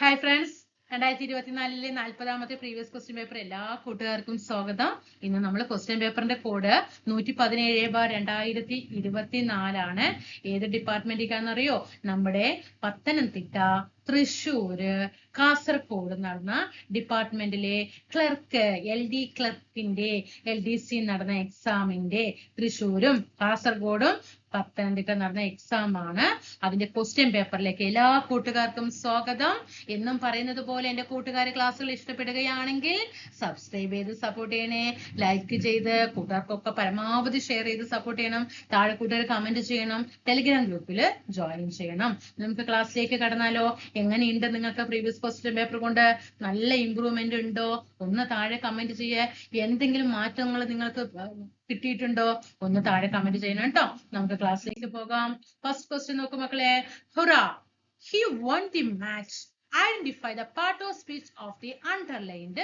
Hi friends, 2024 40ാമത്തെ previous question paper എല്ലാ കൂട്ടുകാർക്കും സ്വാഗതം. ഇന്ന് നമ്മൾ ക്വസ്റ്റ്യൻ പേപ്പറിന്റെ കോഡ് 117/2024 ആണ്. ഏത് ഡിപ്പാർട്ട്മെന്റിലേക്കാണെന്നറിയോ? നമ്മുടെ പത്തനംതിട്ട, തൃശ്ശൂര്, കാസർഗോഡ് നടന്ന ഡിപ്പാർട്ട്മെന്റിലെ ക്ലർക്ക് LD ക്ലർക്കിന്റെ LDC നടന്ന എക്സാമിന്റെ തൃശ്ശൂരും കാസർഗോഡും പത്തനംതിട്ട നടന്ന എക്സാം ആണ്. അതിന്റെ ക്വസ്റ്റ്യൻ പേപ്പറിലേക്ക് എല്ലാ കൂട്ടുകാർക്കും സ്വാഗതം. എന്നും പറയുന്നത് പോലെ എന്റെ കൂട്ടുകാരെ ക്ലാസ്സുകൾ ഇഷ്ടപ്പെടുകയാണെങ്കിൽ സബ്സ്ക്രൈബ് ചെയ്ത് സപ്പോർട്ട് ചെയ്യണേ. ലൈക്ക് ചെയ്ത് കൂട്ടുകാർക്കൊക്കെ പരമാവധി ഷെയർ ചെയ്ത് സപ്പോർട്ട് ചെയ്യണം. താഴെ കൂട്ടുകാർ കമന്റ് ചെയ്യണം. ടെലിഗ്രാം ഗ്രൂപ്പിൽ ജോയിൻ ചെയ്യണം. നമുക്ക് ക്ലാസ്സിലേക്ക് കടന്നാലോ? എങ്ങനെയുണ്ട് നിങ്ങൾക്ക് പ്രീവിയസ് ക്വസ്റ്റ്യൻ പേപ്പർ കൊണ്ട്? നല്ല ഇമ്പ്രൂവ്മെന്റ് ഉണ്ടോ? ഒന്ന് താഴെ കമന്റ് ചെയ്യേ. എന്തെങ്കിലും മാറ്റങ്ങൾ നിങ്ങൾക്ക് കിട്ടിയിട്ടുണ്ടോ? ഒന്ന് താഴെ കമന്റ് ചെയ്യണം കേട്ടോ. നമുക്ക് ക്ലാസ്സിലേക്ക് പോകാം. ഫസ്റ്റ് ക്വസ്റ്റ്യൻ നോക്കൂ മക്കളെ. ഹുറാ, he won the match. Identify the part of speech of the underlined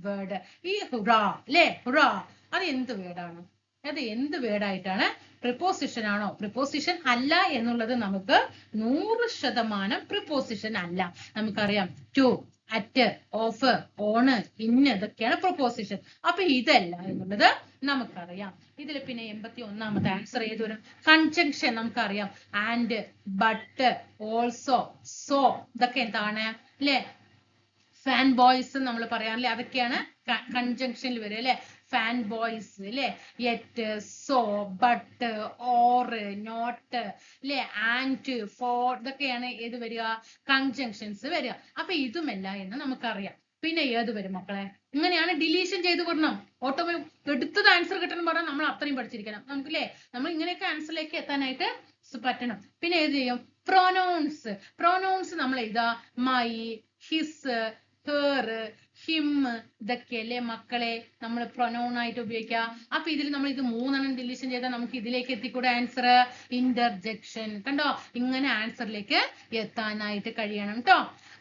word. ഈ ഹുറാ അല്ലേ, ഹുറാ അത് എന്ത് വേർഡാണ്? അത് എന്ത് വേർഡായിട്ടാണ്? പ്രിപ്പോസിഷൻ ആണോ? പ്രിപ്പോസിഷൻ അല്ല എന്നുള്ളത് നമുക്ക് 100% പ്രിപ്പോസിഷൻ അല്ല. നമുക്കറിയാം ടു, അറ്റ്, ഓഫ്, ഓണ്, ഇന്ന് ഇതൊക്കെയാണ് പ്രൊപ്പോസിഷൻ. അപ്പൊ ഇതല്ല എന്നുള്ളത് നമുക്കറിയാം. ഇതിൽ പിന്നെ 81ാമത്തെ ആൻസർ ഏത് വരും? കൺജങ്ഷൻ നമുക്കറിയാം. ആൻഡ്, ബട്ട്, ഓൾസോ, സോ ഇതൊക്കെ എന്താണ് അല്ലെ? ഫാൻ ബോയ്സ് നമ്മൾ പറയാറില്ലേ, അതൊക്കെയാണ് കൺജങ്ഷനിൽ വരും അല്ലെ. ഫാൻ ബോയ്സ് അല്ലെ, yet, so, but, or, not അല്ലെ, ആൻഡ്, ഫോർ ഇതൊക്കെയാണ് ഏത് വരിക? കൺജങ്ഷൻസ് വരിക. അപ്പൊ ഇതുമല്ല എന്ന് നമുക്കറിയാം. പിന്നെ ഏത് വരും മക്കളെ? ഇങ്ങനെയാണ് ഡിലീഷൻ ചെയ്ത് വിടണം. എടുത്തത് ആൻസർ കിട്ടണം പറഞ്ഞാൽ നമ്മൾ അത്രയും പഠിച്ചിരിക്കണം നമുക്കല്ലേ. നമ്മൾ ഇങ്ങനെയൊക്കെ ആൻസറിലേക്ക് എത്താനായിട്ട് പറ്റണം. പിന്നെ ഏത് ചെയ്യും? പ്രൊനൗൺസ്. പ്രൊനൗൺസ് നമ്മൾ എഴുതാ മൈ, ഹിസ്, ഹെർ, ഹിം ഇതൊക്കെയല്ലേ മക്കളെ നമ്മൾ പ്രൊനൗൺ ആയിട്ട് ഉപയോഗിക്കുക. അപ്പൊ ഇതിൽ നമ്മൾ ഇത് 3 ഡിലീഷൻ ചെയ്താൽ നമുക്ക് ഇതിലേക്ക് എത്തിക്കൂടെ ആൻസർ? ഇന്റർജെക്ഷൻ. കണ്ടോ? ഇങ്ങനെ ആൻസറിലേക്ക് എത്താനായിട്ട് കഴിയണം കേട്ടോ.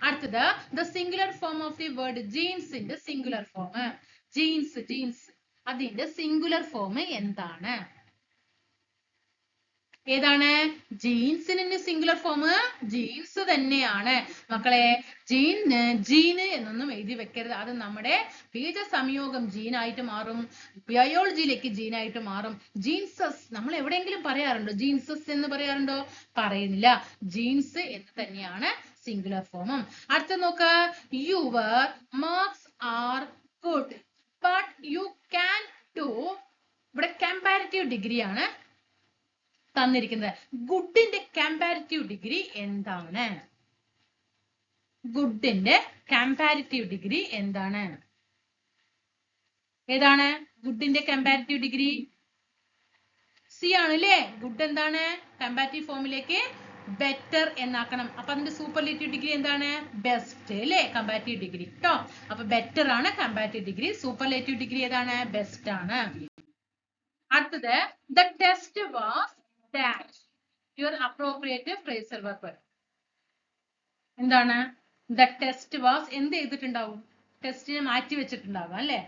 അടുത്തത് the singular form of the word ജീൻസിന്റെ സിംഗുലർ ഫോം. ജീൻസ്, ജീൻസ് അതിന്റെ സിംഗുലർ ഫോം എന്താണ്? ഏതാണ്? ജീൻസിന് സിംഗുലർ ഫോം ജീൻസ് തന്നെയാണ് മക്കളെ. ജീന് എന്നൊന്നും എഴുതി വെക്കരുത്. അത് നമ്മുടെ ബീജസംയോഗം ജീനായിട്ട് മാറും, ബയോളജിയിലേക്ക് ജീനായിട്ട് മാറും. ജീൻസസ് നമ്മൾ എവിടെയെങ്കിലും പറയാറുണ്ടോ? ജീൻസസ് എന്ന് പറയാറുണ്ടോ? പറയുന്നില്ല. ജീൻസ് എന്ന് തന്നെയാണ് സിംഗുലർ ഫോമും. അടുത്ത നോക്ക. Your marks are good but you can do. ഇവിടെ കമ്പാരിറ്റീവ് ഡിഗ്രി ആണ് തന്നിരിക്കുന്നത്. ഗുഡിന്റെ കമ്പാരിറ്റീവ് ഡിഗ്രി എന്താണ്? ഗുഡിന്റെ കമ്പാരിറ്റീവ് ഡിഗ്രി എന്താണ്? ഏതാണ് ഗുഡിന്റെ കമ്പാരിറ്റീവ് ഡിഗ്രി? സി ആണ് അല്ലേ. ഗുഡ് എന്താണ്? കമ്പാരിറ്റീവ് ഫോമിലേക്ക് ബെറ്റർ എന്നാക്കണം. അപ്പൊ അതിന്റെ സൂപ്പർലേറ്റീവ് ഡിഗ്രി എന്താണ്? ബെസ്റ്റ് അല്ലേ, കമ്പാരിറ്റീവ് ഡിഗ്രി കേട്ടോ. അപ്പൊ ബെറ്റർ ആണ് കമ്പാരിറ്റീവ് ഡിഗ്രി. സൂപ്പർലേറ്റീവ് ഡിഗ്രി ഏതാണ്? ബെസ്റ്റ് ആണ്. അടുത്തത് the test was dash your appropriate phrasal verb. എന്താണ്? the test was എന്ത് ചെയ്തിട്ടുണ്ടാവും? ടെസ്റ്റിനെ മാറ്റി വെച്ചിട്ടുണ്ടാവും അല്ലേ.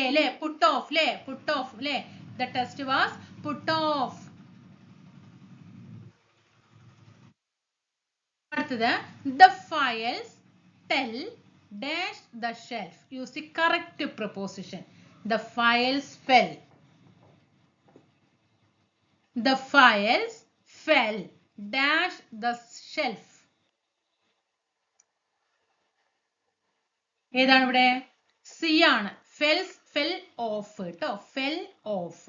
അല്ലേ, put off അല്ലേ, put off അല്ലേ. the test was put off. അടുത്തത് the files tell dash the shelf. use the correct preposition. the files fell. The files fell dash the shelf. ഏതാണ് ഇവിടെ? സി ആണ്. fell off കേട്ടോ. fell off.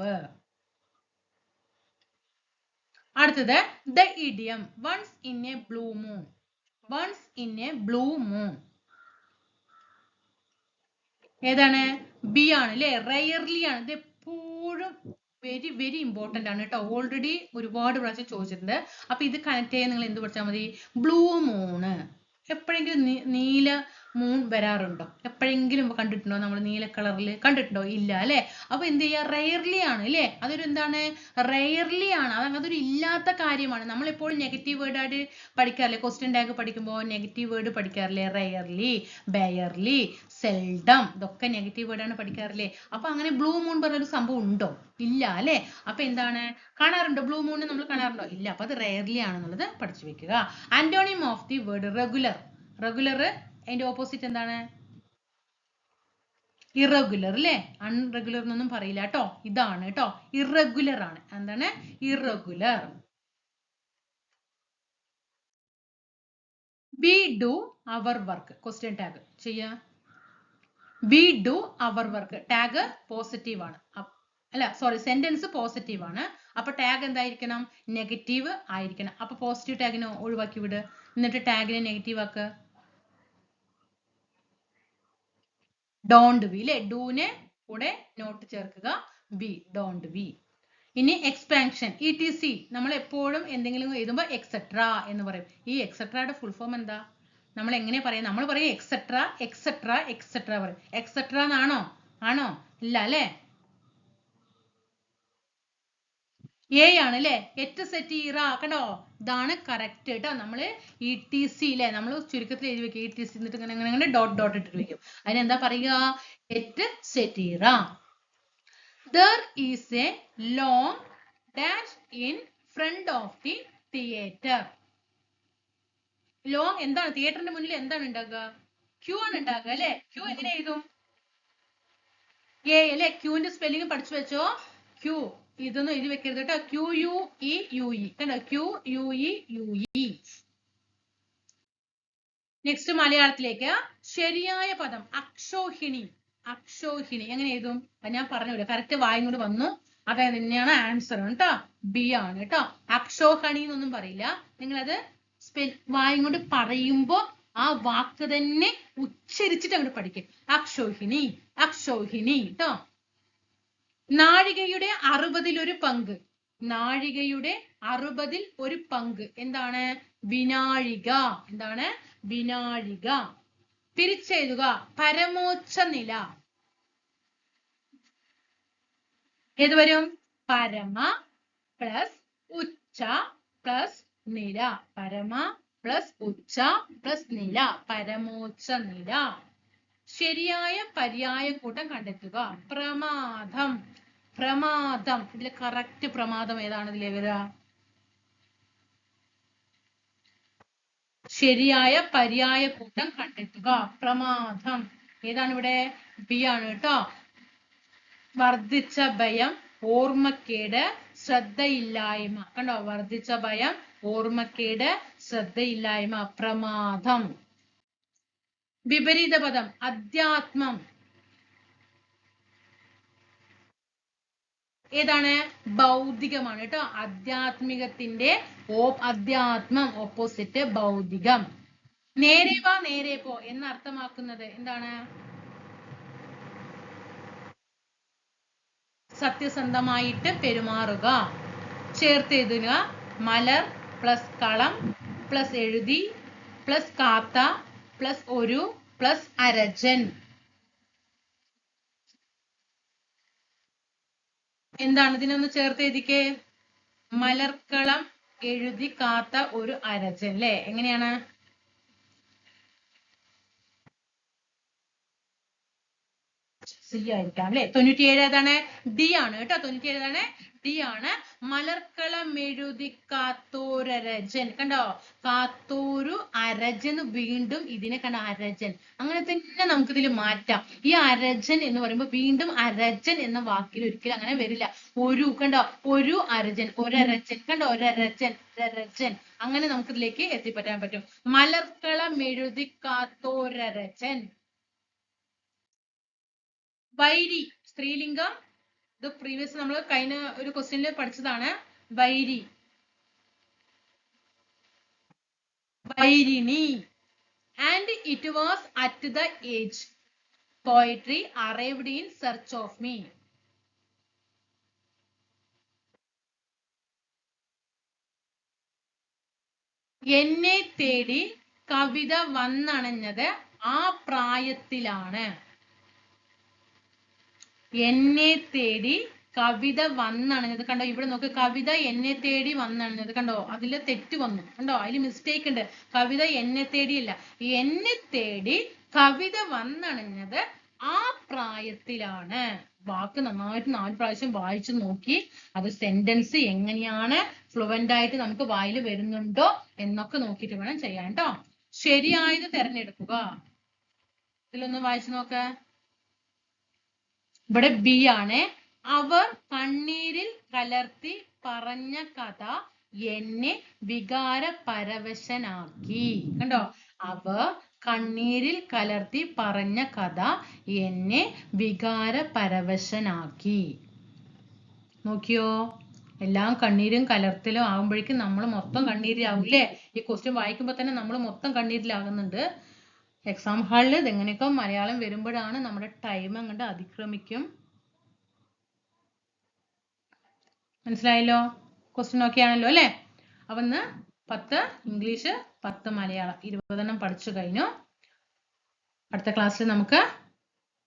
അടുത്തത് the idiom once in a blue moon. once in a blue moon ഏതാണ്? B ആണ് അല്ലേ. rarely ആണ്. ഇത് എപ്പോഴും വെരി വെരി ഇമ്പോർട്ടന്റ് ആണ് കേട്ടോ. ഓൾറെഡി ഒരുപാട് പ്രാവശ്യം ചോദിച്ചിട്ടുണ്ട്. അപ്പൊ ഇത് കണക്ട് ചെയ്യാൻ നിങ്ങൾ എന്ത് പഠിച്ചാൽ മതി? Blue Moon. എപ്പോഴെങ്കിലും നീല മൂൺ വരാറുണ്ടോ? എപ്പോഴെങ്കിലും കണ്ടിട്ടുണ്ടോ? നമ്മൾ നീല കളറിൽ കണ്ടിട്ടുണ്ടോ? ഇല്ല അല്ലെ. അപ്പൊ എന്ത് ചെയ്യുക? റെയർലി ആണ് അല്ലെ. അതൊരു എന്താണ്? റെയർലി ആണ്. അതൊരു ഇല്ലാത്ത കാര്യമാണ്. നമ്മൾ എപ്പോഴും നെഗറ്റീവ് വേർഡ് ആയിട്ട് പഠിക്കാറില്ലേ? ക്വസ്റ്റ്യൻ ടാഗ് പഠിക്കുമ്പോൾ നെഗറ്റീവ് വേർഡ് പഠിക്കാറില്ലേ? റെയർലി, ബെയർലി, സെൽഡം ഇതൊക്കെ നെഗറ്റീവ് വേർഡ് ആണ് പഠിക്കാറില്ലേ. അപ്പൊ അങ്ങനെ ബ്ലൂ മൂൺ പറഞ്ഞൊരു സംഭവം ഉണ്ടോ? ഇല്ല അല്ലെ. അപ്പൊ എന്താണ്? കാണാറുണ്ടോ? ബ്ലൂ മൂൺ നമ്മൾ കാണാറുണ്ടോ? ഇല്ല. അപ്പൊ അത് റെയർലി ആണെന്നുള്ളത് പഠിച്ചു വെക്കുക. Antonym of the word regular. Regular അതിന്റെ ഓപ്പോസിറ്റ് എന്താണ്? ഇറഗുലർ അല്ലേ? അൺറെഗുലർ എന്നൊന്നും പറയില്ല കേട്ടോ. ഇതാണ് കേട്ടോ, ഇറഗുലർ ആണ്. എന്താണ്? Irregular. We do our work. Question tag ചെയ്യാ. We do our work. Tag positive ആണ്. അല്ല സോറി, സെന്റൻസ് പോസിറ്റീവ് ആണ്. അപ്പൊ ടാഗ് എന്തായിരിക്കണം? നെഗറ്റീവ് ആയിരിക്കണം. അപ്പൊ പോസിറ്റീവ് ടാഗിനെ ഒഴിവാക്കി വിട്, എന്നിട്ട് ടാഗിനെ നെഗറ്റീവ് ആക്കുക. ഡോണ്ട് വി അല്ലെ? ഡൂനെ കൂടെ നോട്ട് ചേർക്കുക, വി, ഡോണ്ട് വി. ഇനി എക്സ്പാൻഷൻ, ETC. നമ്മൾ എപ്പോഴും എന്തെങ്കിലും എഴുതുമ്പോൾ എക്സെട്ര എന്ന് പറയും. ഈ എക്സെട്രയുടെ ഫുൾ ഫോം എന്താ? നമ്മൾ എങ്ങനെ പറയാം? നമ്മൾ പറയും എക്സെട്ര എക്സെട്ര എക്സെട്ര പറയും. എക്സെട്ര എന്നാണോ? ആണോ? ഇല്ല അല്ലെ? എ ആണ് അല്ലെ? എറ്റ് സെറ്റീറ. കണ്ടോ? ഇതാണ് കറക്റ്റ് കേട്ടോ. നമ്മള് ETC അല്ലെ, നമ്മൾ ചുരുക്കത്തിൽ എഴുതി വെക്കും ETC, എന്നിട്ട് ഇങ്ങനെ ഡോട്ട് ഡോട്ട് ഇട്ടിട്ട് വെക്കും. അതിനെന്താ പറയുക? At സെറ്റീറ. There is a long dash in front of the theater. Long എന്താണ്? തിയേറ്ററിന്റെ മുന്നിൽ എന്താണ് ഉണ്ടാകുക? ക്യൂ ആണ് ഉണ്ടാകുക അല്ലെ? ക്യൂ എങ്ങനെ എഴുതും? എ അല്ലെ? ക്യൂവിന്റെ സ്പെല്ലിംഗ് പഠിച്ചു വെച്ചോ. ക്യൂ ഇതൊന്നും എഴുതി വെക്കരുത് കേട്ടോ. QUEUE കണ്ടോ? QUEUE. നെക്സ്റ്റ് മലയാളത്തിലേക്ക്. ശരിയായ പദം അക്ഷോഹിണി. അക്ഷോഹിണി എങ്ങനെ എഴുതും? ഞാൻ പറഞ്ഞില്ല, കറക്റ്റ് വായും കൊണ്ട് വന്നു. അത് തന്നെയാണ് ആൻസർ കേട്ടോ. ബി ആണ് കേട്ടോ. അക്ഷോഹണി എന്നൊന്നും പറയില്ല. നിങ്ങളത് വായും കൊണ്ട് പറയുമ്പോ ആ വാക്ക് തന്നെ ഉച്ചരിച്ചിട്ട് അങ്ങോട്ട് പഠിക്കും. അക്ഷോഹിണി, അക്ഷോഹിണി കേട്ടോ. നാഴികയുടെ 60 പങ്ക്. നാഴികയുടെ 60 പങ്ക് എന്താണ്? വിനാഴിക. എന്താണ്? വിനാഴിക. തിരിച്ചെഴുതുക. പരമോച്ച നില. ഏത് വരും? പരമ പ്ലസ് ഉച്ച പ്ലസ് നില. പരമ പ്ലസ് ഉച്ച പ്ലസ് നില. പരമോച്ച നില. ശരിയായ പര്യായ കൂട്ടം കണ്ടെത്തുക. പ്രമാദം. പ്രമാദം. ഇതിൽ കറക്റ്റ് പ്രമാദം ഏതാണ് ഇതിലെ വരിക? ശരിയായ പര്യായ കൂട്ടം കണ്ടെത്തുക. പ്രമാദം ഏതാണ് ഇവിടെ? ബി ആണ് കേട്ടോ. വർദ്ധിച്ച ഭയം, ഓർമ്മക്കേട്, ശ്രദ്ധയില്ലായ്മ. കണ്ടോ? വർദ്ധിച്ച ഭയം, ഓർമ്മക്കേട്, ശ്രദ്ധയില്ലായ്മ. പ്രമാദം. വിപരീത പദം അധ്യാത്മം. ഏതാണ്? ഭൗതികമാണ് കേട്ടോ. ആധ്യാത്മികത്തിന്റെ അധ്യാത്മം ഓപ്പോസിറ്റ് ഭൗതികം. നേരെ വാ നേരെ പോ എന്ന് അർത്ഥമാക്കുന്നത് എന്താണ്? സത്യസന്ധമായിട്ട് പെരുമാറുക. ചേർത്ത് എഴുതുക. മലർ പ്ലസ് കളം പ്ലസ് എഴുതി പ്ലസ് കാത്ത പ്ലസ് ഒരു പ്ലസ് അരജൻ. എന്താണ്? ഇതിനൊന്ന് ചേർത്ത് എഴുതിക്കേ. മലർക്കളം എഴുതി കാത്ത ഒരു അരജൻ അല്ലെ? എങ്ങനെയാണ്? സി ആയിരിക്കാം അല്ലെ? 97 ഏതാണ്? ഡി ആണ് കേട്ടോ. 97 ഏതാണ്? ഡി ആണ്. മലർക്കളം എഴുതി കാത്തോരരജൻ. കണ്ടോ? കാത്തോരു അരജൻ. വീണ്ടും ഇതിനെ കണ്ട അരജൻ. അങ്ങനെ തന്നെ നമുക്ക് ഇതിൽ മാറ്റാം. ഈ അരജൻ എന്ന് പറയുമ്പോൾ വീണ്ടും അരജൻ എന്ന വാക്കിൽ ഒരിക്കലും അങ്ങനെ വരില്ല. ഒരു കണ്ടോ? ഒരു അരജൻ, ഒരരജൻ. കണ്ടോ? ഒരരജൻ, ഒരരജൻ. അങ്ങനെ നമുക്ക് ഇതിലേക്ക് എത്തിപ്പറ്റാൻ പറ്റും. മലർക്കളം എഴുതി കാത്തോരരജൻ. വൈരി സ്ത്രീലിംഗം. ഇത് പ്രീവിയസ് നമ്മൾ കഴിഞ്ഞ ഒരു ക്വസ്റ്റ്യനിൽ പഠിച്ചതാണ്. വൈരി, വൈരിണി. And it was at the age poetry arrived in search of me. എന്നെ തേടി കവിത വന്നണഞ്ഞത് ആ പ്രായത്തിലാണ്. എന്നെ തേടി കവിത വന്നണഞ്ഞത്. കണ്ടോ? ഇവിടെ നോക്ക്. കവിത എന്നെ തേടി വന്നണഞ്ഞത്. കണ്ടോ? അതില് തെറ്റ് വന്നു. കണ്ടോ? അതിൽ മിസ്റ്റേക്ക് ഉണ്ട്. കവിത എന്നെ തേടിയല്ല, എന്നെ തേടി കവിത വന്നണഞ്ഞത് ആ പ്രായത്തിലാണ്. വാക്ക് നന്നായിട്ട് 4 പ്രാവശ്യം വായിച്ചു നോക്കി അത് സെന്റൻസ് എങ്ങനെയാണ് ഫ്ലുവന്റ് ആയിട്ട് നമുക്ക് വായിൽ വരുന്നുണ്ടോ എന്നൊക്കെ നോക്കിയിട്ട് വേണം ചെയ്യാൻ കേട്ടോ. ശരിയായത് തിരഞ്ഞെടുക്കുക. ഇതിലൊന്ന് വായിച്ചു നോക്ക. ഇവിടെ ബി ആണ്. അവർ കണ്ണീരിൽ കലർത്തി പറഞ്ഞ കഥ എന്നെ വികാരപരവശനാക്കി. കണ്ടോ? അവർ കണ്ണീരിൽ കലർത്തി പറഞ്ഞ കഥ എന്നെ വികാരപരവശനാക്കി. നോക്കിയോ? എല്ലാം കണ്ണീരും കലർത്തലും ആകുമ്പോഴേക്കും നമ്മൾ മൊത്തം കണ്ണീരിലാവൂല്ലേ? ഈ ക്വസ്റ്റ്യൻ വായിക്കുമ്പോൾ തന്നെ നമ്മൾ മൊത്തം കണ്ണീരിലാകുന്നുണ്ട്. എക്സാം ഹാളിൽ ഇതെങ്ങനെയൊക്കെ മലയാളം വരുമ്പോഴാണ് നമ്മുടെ ടൈം അങ്ങോട്ട് അതിക്രമിക്കും. മനസ്സിലായല്ലോ? ക്വസ്റ്റ്യൻ ഓക്കെ ആണല്ലോ അല്ലേ? അപ്പൊ ഇന്ന് 10 ഇംഗ്ലീഷ് 10 മലയാളം 20 പഠിച്ചു കഴിഞ്ഞു. അടുത്ത ക്ലാസ്സിൽ നമുക്ക്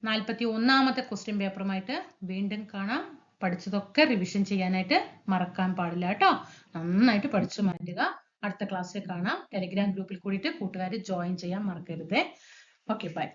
41ാമത്തെ ക്വസ്റ്റ്യൻ പേപ്പറുമായിട്ട് വീണ്ടും കാണാം. പഠിച്ചതൊക്കെ റിവിഷൻ ചെയ്യാനായിട്ട് മറക്കാൻ പാടില്ല കേട്ടോ. നന്നായിട്ട് പഠിച്ചു മാറ്റുക. അടുത്ത ക്ലാസ്സിൽ കാണാം. ടെലിഗ്രാം ഗ്രൂപ്പിൽ കൂടിയിട്ട് കൂട്ടുകാർ ജോയിൻ ചെയ്യാൻ മറക്കരുത്. Okay, by.